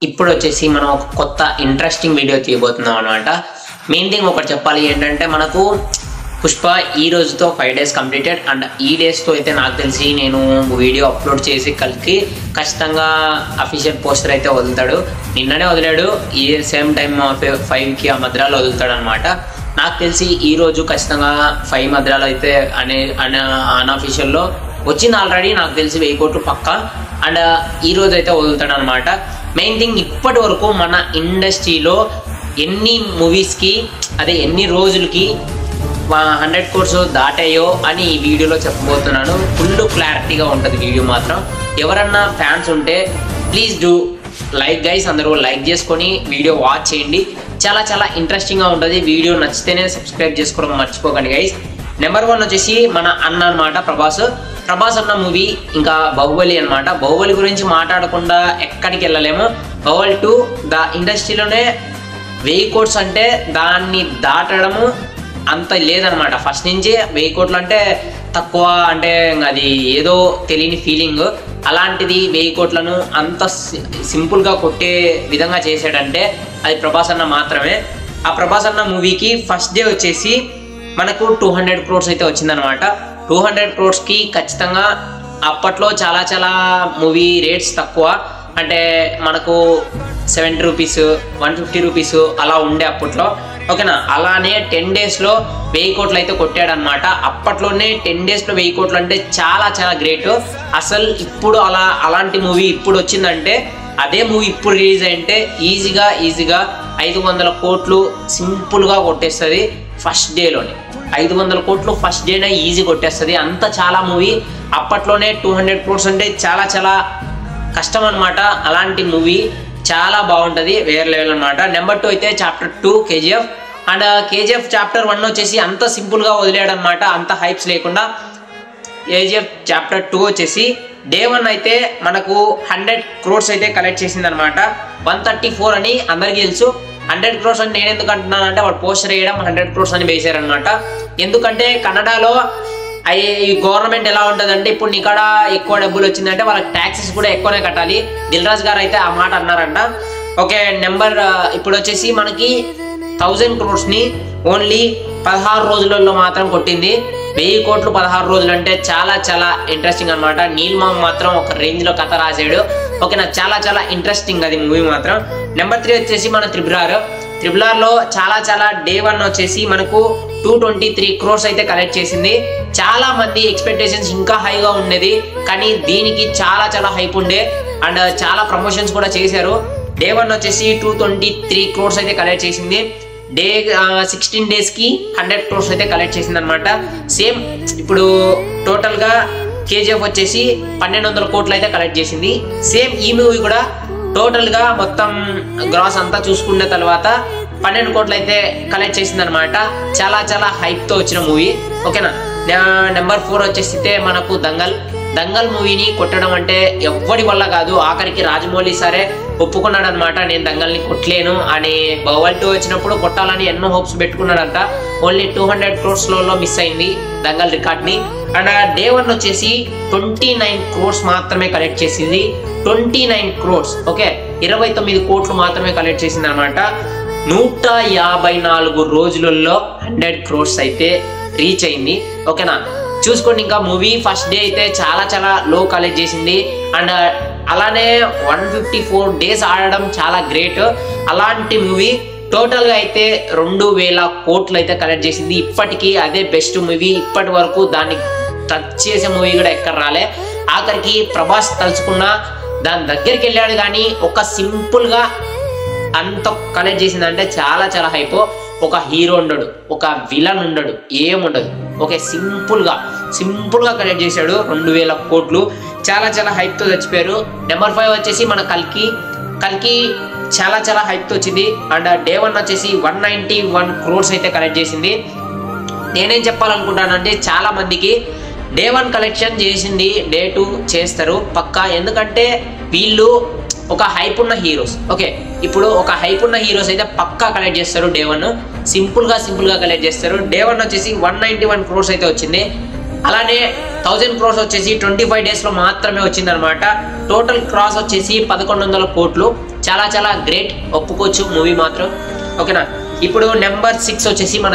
ఇప్పుడు వచ్చేసి మనం ఒక కొత్త ఇంట్రెస్టింగ్ వీడియో తీయబోతున్నాం అన్నమాట. మెయిన్ థింగ్ ఒకటి చెప్పాలి ఏంటంటే మనకు పుష్ప ఈ రోజుతో 5 days కంప్లీటెడ్ అండ్ ఈ డేస్తో అయితే నాకు తెలిసి నేను వీడియో అప్లోడ్ చేసి కలిసి ఖచ్చితంగా అఫీషియల్ పోస్టర్ అయితే వదులుతాడు. నిన్ననే వదిలాడు, ఈ సేమ్ టైం 5కి ఆ మధ్యలో వదులుతాడు అనమాట. నాకు తెలిసి ఈరోజు ఖచ్చితంగా 5 మధ్యలో అయితే అన్అఫీషియల్లో వచ్చింది ఆల్రెడీ. నాకు తెలిసి 1000 కోట్లు పక్క అండ్ ఈరోజు అయితే వదులుతాడు అనమాట. మెయిన్ థింగ్ ఇప్పటి వరకు మన ఇండస్ట్రీలో ఎన్ని మూవీస్కి ఎన్ని రోజులకి 100 crores దాటాయో అని ఈ వీడియోలో చెప్పబోతున్నాను. ఫుల్ క్లారిటీగా ఉంటుంది వీడియో మాత్రం. ఎవరన్నా ఫ్యాన్స్ ఉంటే ప్లీజ్ డూ లైక్ గైస్, అందరూ లైక్ చేసుకొని వీడియో వాచ్ చేయండి. చాలా చాలా ఇంట్రెస్టింగ్గా ఉంటుంది. వీడియో నచ్చితేనే సబ్స్క్రైబ్ చేసుకోవడం మర్చిపోకండి గైస్. నెంబర్ 1 వచ్చేసి మన అన్న అనమాట, ప్రభాస్ అన్న మూవీ, ఇంకా బాహుబలి అనమాట. బాహుబలి గురించి మాట్లాడకుండా ఎక్కడికి వెళ్ళలేము. బాహుబలి 2 ఇండస్ట్రీలోనే 1000 crores అంటే దాన్ని దాటడము అంత లేదనమాట. ఫస్ట్ నుంచి 1000 కోట్లు అంటే తక్కువ, అంటే అది ఏదో తెలియని ఫీలింగ్. అలాంటిది 1000 కోట్లను అంత సింపుల్గా కొట్టే విధంగా చేశాడంటే అది ప్రభాస్ అన్న మాత్రమే. ఆ ప్రభాస్ అన్న మూవీకి ఫస్ట్ డే వచ్చేసి మనకు 200 crores అయితే వచ్చిందనమాట. 200 crores ఖచ్చితంగా అప్పట్లో చాలా చాలా మూవీ రేట్స్ తక్కువ, అంటే మనకు 70 rupees 150 rupees అలా ఉండే అప్పట్లో, ఓకేనా. అలానే 10 daysలో 1000 కోట్లు అయితే కొట్టాడనమాట. అప్పట్లోనే 10 daysలో 1000 కోట్లు అంటే చాలా చాలా గ్రేట్. అసలు ఇప్పుడు అలాంటి మూవీ ఇప్పుడు వచ్చిందంటే, అదే మూవీ ఇప్పుడు రిలీజ్ అయింటే ఈజీగా 500 కోట్లు సింపుల్గా కొట్టేస్తుంది ఫస్ట్ డేలోనే. 500 కోట్లు ఫస్ట్ డేనే ఈజీ కొట్టేస్తుంది. అంత చాలా మూవీ అప్పట్లోనే 200 crores అంటే చాలా చాలా కష్టం అనమాట. అలాంటి మూవీ చాలా బాగుంటుంది, వేరే లెవెల్ అనమాట. నెంబర్ 2 అయితే chapter 2 KGF and KGF chapter 1 వచ్చేసి అంత సింపుల్గా వదిలేడు అనమాట, అంత హైప్స్ లేకుండా. KGF చాప్టర్ 2 వచ్చేసి డే 1 అయితే మనకు 100 crores అయితే కలెక్ట్ చేసింది అనమాట. 134 అని అందరికీ తెలుసు. 100 crores అని నేను ఎందుకు అంటున్నాను అంటే, వాడు పోస్టర్ వేయడం 100 crores అని వేసారనమాట. ఎందుకంటే కన్నడలో ఈ గవర్నమెంట్ ఎలా ఉంటుందంటే, ఇప్పుడు నీకాడ ఎక్కువ డబ్బులు వచ్చిందంటే వాళ్ళకి ట్యాక్సెస్ కూడా ఎక్కువనే కట్టాలి. దిల్ రాజు గారు అయితే ఆ మాట అన్నారంట. ఓకే, ఇప్పుడు వచ్చేసి మనకి 1000 crores ఓన్లీ 16 రోజులలో మాత్రం కొట్టింది. 1000 కోట్లు 16 రోజులు అంటే చాలా చాలా ఇంట్రెస్టింగ్ అనమాట. నీల్మామ్ మాత్రం ఒక రేంజ్లో కథ రాశాడు, ఓకేనా. చాలా చాలా ఇంట్రెస్టింగ్ అది మూవీ మాత్రం. నెంబర్ 3 వచ్చేసి మన త్రిబుల్ ఆర్లో చాలా చాలా డే 1 వచ్చేసి మనకు 223 crores అయితే కలెక్ట్ చేసింది. చాలా మంది ఎక్స్పెక్టేషన్స్ ఇంకా హైగా ఉండేది, కానీ దీనికి చాలా చాలా హైప్ ఉండే అండ్ చాలా ప్రమోషన్స్ కూడా చేశారు. డే 1 వచ్చేసి 223 crores అయితే కలెక్ట్ చేసింది. 16 daysకి 100 crores అయితే కలెక్ట్ చేసింది అనమాట. సేమ్ ఇప్పుడు టోటల్గా KGF వచ్చేసి 1200 కోట్లు అయితే కలెక్ట్ చేసింది. సేమ్ ఈ మూవీ కూడా టోటల్గా మొత్తం గ్రాస్ అంతా చూసుకున్న తర్వాత 12 కోట్లు అయితే కలెక్ట్ చేసింది అనమాట. చాలా చాలా హైప్తో వచ్చిన మూవీ, ఓకేనా. నెంబర్ 4 వచ్చేసి మనకు దంగల్ మూవీని కొట్టడం అంటే ఎవ్వడి వల్ల కాదు. ఆఖరికి రాజమౌళి సరే ఒప్పుకున్నాడు అనమాట, నేను దంగల్ని కొట్టలేను అని. బాహుబలి 2 వచ్చినప్పుడు కొట్టాలని ఎన్నో హోప్స్ పెట్టుకున్నాడంట. ఓన్లీ 200 crores మిస్ అయింది దంగల్ రికార్డ్ని. అండ్ డే 1 వచ్చేసి 29 crores మాత్రమే కలెక్ట్ చేసింది. 29 crores, ఓకే, 29 కోట్లు మాత్రమే కలెక్ట్ చేసింది అనమాట. 154 రోజులలో 100 crores అయితే రీచ్ అయింది, ఓకేనా. చూసుకోండి. ఇంకా మూవీ ఫస్ట్ డే అయితే చాలా చాలా లో కలెక్ట్ చేసింది అండ్ అలానే 154 days ఆడడం చాలా గ్రేట్. అలాంటి మూవీ టోటల్గా అయితే 2000 కోట్లు అయితే కలెక్ట్ చేసింది. ఇప్పటికీ అదే బెస్ట్ మూవీ. ఇప్పటి వరకు దాన్ని టచ్ చేసే మూవీ కూడా ఎక్కడ రాలే. ఆఖరికి ప్రభాస్ తలుచుకున్న దాని దగ్గరికి వెళ్ళాడు, కానీ ఒక సింపుల్గా అంత కలెక్ట్ చేసిందంటే చాలా చాలా హైప్. ఒక హీరో ఉండడు, ఒక విలన్ ఉండడు, ఏముండదు, ఓకే. సింపుల్గా కలెక్ట్ చేశాడు 2000 కోట్లు. చాలా చాలా హైప్తో చచ్చిపోయారు. నెంబర్ 5 వచ్చేసి మన కల్కి చాలా చాలా హైప్తో వచ్చింది అండ్ డే 1 వచ్చేసి 191 crores అయితే కలెక్ట్ చేసింది. నేనేం చెప్పాలనుకుంటానంటే, చాలా మందికి డే 1 కలెక్షన్ చేసింది డే 2 చేస్తారు పక్కా. ఎందుకంటే వీళ్ళు ఒక హైప్ ఉన్న హీరోస్, ఓకే. ఇప్పుడు ఒక హైప్ ఉన్న హీరోస్ అయితే పక్కా కలెక్ట్ చేస్తారు డే 1. సింపుల్గా కలెక్ట్ చేస్తారు. డే 1 వచ్చేసి 191 crores అయితే వచ్చింది. అలానే 1000 crores వచ్చేసి 25 డేస్లో మాత్రమే వచ్చిందనమాట. టోటల్ క్రాస్ వచ్చేసి 1100 కోట్లు. చాలా చాలా గ్రేట్, ఒప్పుకోవచ్చు మూవీ మాత్రం. ఓకేనా. ఇప్పుడు నెంబర్ 6 వచ్చేసి మన